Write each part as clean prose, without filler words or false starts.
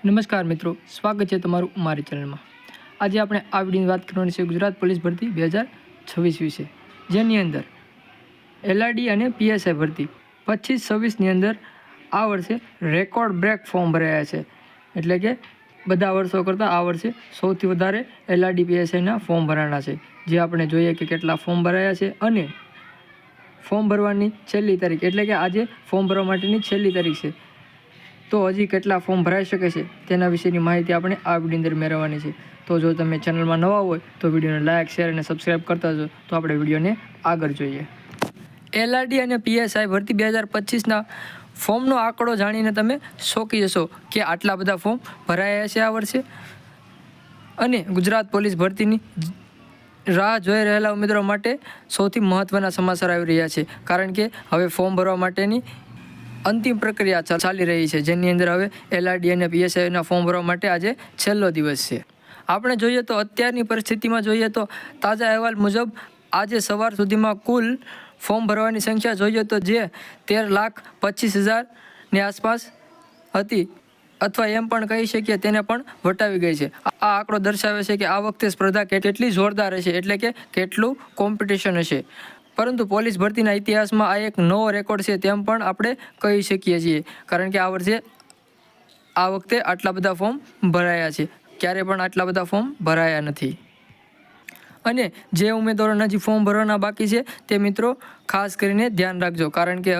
નમસ્કાર મિત્રો, સ્વાગત છે તમારું મારી ચેનલમાં। આજે આપણે આ વિડીયોની વાત કરવાની છે ગુજરાત પોલીસ ભરતી 2026 વિશે, જેની અંદર એલઆરડી અને પીએસઆઈ ભરતી 25-26ની અંદર આ વર્ષે રેકોર્ડ બ્રેક ફોર્મ ભરાયા છે। એટલે કે બધા વર્ષો કરતાં આ વર્ષે સૌથી વધારે એલઆરડી પીએસઆઈના ફોર્મ ભરાણા છે, જે આપણે જોઈએ કે કેટલા ફોર્મ ભરાયા છે અને ફોર્મ ભરવાની છેલ્લી તારીખ એટલે કે આજે ફોર્મ ભરવા માટેની છેલ્લી તારીખ છે। તો હજી કેટલા ફોર્મ ભરાઈ શકે છે તેના વિશેની માહિતી આપણે આ વિડીયો અંદર મેળવવાની છે। તો જો તમે ચેનલમાં નવા હોય તો વિડીયોને લાઇક, શેર અને સબસ્ક્રાઈબ કરતા જો, તો આપણે વિડીયોને આગળ જોઈએ। એલઆરડી અને પીએસઆઈ ભરતી 2025ના ફોર્મનો આંકડો જાણીને તમે ચોંકી જશો કે આટલા બધા ફોર્મ ભરાયા છે આ વર્ષે। અને ગુજરાત પોલીસ ભરતીની રાહ જોઈ રહેલા ઉમેદવારો માટે સૌથી મહત્ત્વના સમાચાર આવી રહ્યા છે, કારણ કે હવે ફોર્મ ભરવા માટેની અંતિમ પ્રક્રિયા ચાલી રહી છે, જેની અંદર હવે એલઆરડી અને પીએસઆઈના ફોર્મ ભરવા માટે આજે છેલ્લો દિવસ છે। આપણે જોઈએ તો અત્યારની પરિસ્થિતિમાં જોઈએ તો તાજા અહેવાલ મુજબ આજે સવાર સુધીમાં કુલ ફોર્મ ભરવાની સંખ્યા જોઈએ તો જે 13,25,000ની આસપાસ હતી, અથવા એમ પણ કહી શકીએ તેને પણ વટાવી ગઈ છે। આ આંકડો દર્શાવે છે કે આ વખતે સ્પર્ધા કેટલી જોરદાર હશે, એટલે કે કેટલું કોમ્પિટિશન હશે। પરંતુ પોલીસ ભરતીના ઇતિહાસમાં આ એક નવો રેકોર્ડ છે તેમ પણ આપણે કહી શકીએ છીએ, કારણ કે આ વખતે આટલા બધા ફોર્મ ભરાયા છે, ક્યારે પણ આટલા બધા ફોર્મ ભરાયા નથી। અને જે ઉમેદવારોના હજી ફોર્મ ભરવાના બાકી છે તે મિત્રો ખાસ કરીને ધ્યાન રાખજો, કારણ કે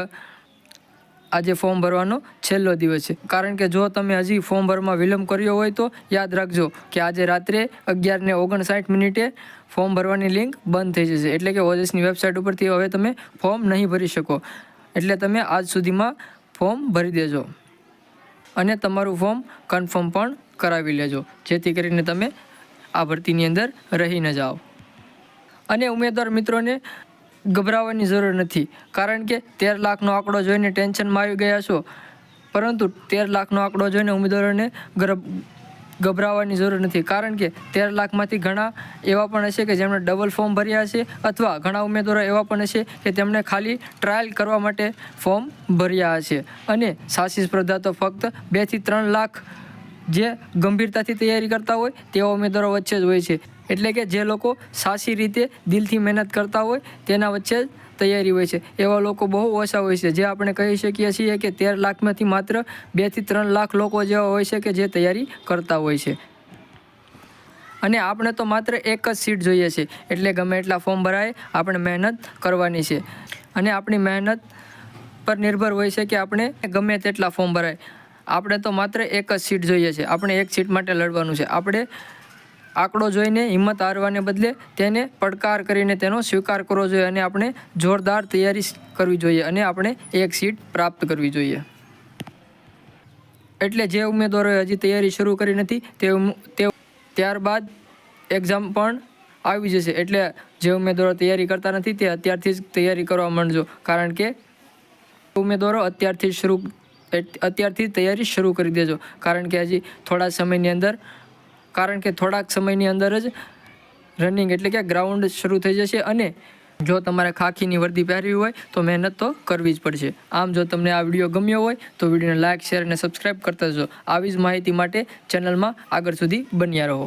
આજે ફોર્મ ભરવાનો છેલ્લો દિવસ છે। કારણ કે જો તમે હજી ફોર્મ ભરવામાં વિલંબ કર્યો હોય તો યાદ રાખજો કે આજે રાત્રે 11:59 ફોર્મ ભરવાની લિંક બંધ થઈ જશે, એટલે કે ઓજસની વેબસાઇટ ઉપરથી હવે તમે ફોર્મ નહીં ભરી શકો। એટલે તમે આજ સુધીમાં ફોર્મ ભરી દેજો અને તમારું ફોર્મ કન્ફર્મ પણ કરાવી લેજો, જેથી કરીને તમે આ ભરતીની અંદર રહી ન જાઓ। અને ઉમેદવાર મિત્રોને ગભરાવાની જરૂર નથી, કારણ કે 13 લાખનો આંકડો જોઈને ટેન્શનમાં આવી ગયા છો, પરંતુ 13 લાખનો આંકડો જોઈને ઉમેદવારોને ગભરાવાની જરૂર નથી, કારણ કે 13 લાખમાંથી ઘણા એવા પણ હશે કે જેમણે ડબલ ફોર્મ ભર્યા હશે, અથવા ઘણા ઉમેદવારો એવા પણ હશે કે તેમણે ખાલી ટ્રાયલ કરવા માટે ફોર્મ ભર્યા હશે। અને સાચી સ્પર્ધા તો ફક્ત 2 થી 3 લાખ જે ગંભીરતાથી તૈયારી કરતા હોય તેવા ઉમેદવારો વચ્ચે જ હોય છે, એટલે કે જે લોકો સાચી રીતે દિલથી મહેનત કરતા હોય તેના વચ્ચે જ તૈયારી હોય છે। એવા લોકો બહુ ઓછા હોય છે, જે આપણે કહી શકીએ છીએ કે 13 લાખમાંથી માત્ર 2 થી 3 લાખ લોકો જેવા હોય છે કે જે તૈયારી કરતા હોય છે। અને આપણે તો માત્ર એક જ સીટ જોઈએ છે, એટલે ગમે એટલા ફોર્મ ભરાય આપણે મહેનત કરવાની છે, અને આપણી મહેનત પર નિર્ભર હોય છે કે આપણે ગમે તેટલા ફોર્મ ભરાય, આપણે તો માત્ર એક જ સીટ જોઈએ છે, આપણે એક સીટ માટે લડવાનું છે। આપણે આંકડો જોઈને હિંમત હારવાને બદલે તેને પડકાર કરીને તેનો સ્વીકાર કરવો જોઈએ, અને આપણે જોરદાર તૈયારી કરવી જોઈએ, અને આપણે એક સીટ પ્રાપ્ત કરવી જોઈએ। એટલે જે ઉમેદવારોએ હજી તૈયારી શરૂ કરી નથી તે ત્યારબાદ એક્ઝામ પણ આવી જશે, એટલે જે ઉમેદવારો તૈયારી કરતા નથી તે અત્યારથી જ તૈયારી કરવા માંડજો, કારણ કે ઉમેદવારો અત્યારથી તૈયારી શરૂ કરી દેજો, કારણ કે હજી થોડાક સમયની અંદર જ રનિંગ એટલે કે ગ્રાઉન્ડ શરૂ થઈ જશે। અને જો તમારે ખાખીની વર્દી પહેરવી હોય તો મહેનત તો કરવી જ પડશે। આમ જો તમને આ વિડીયો ગમ્યો હોય તો વિડીયોને લાઇક, શેર અને સબસ્ક્રાઈબ કરતા જજો। આવી જ માહિતી માટે ચેનલમાં આગળ સુધી બન્યા રહો।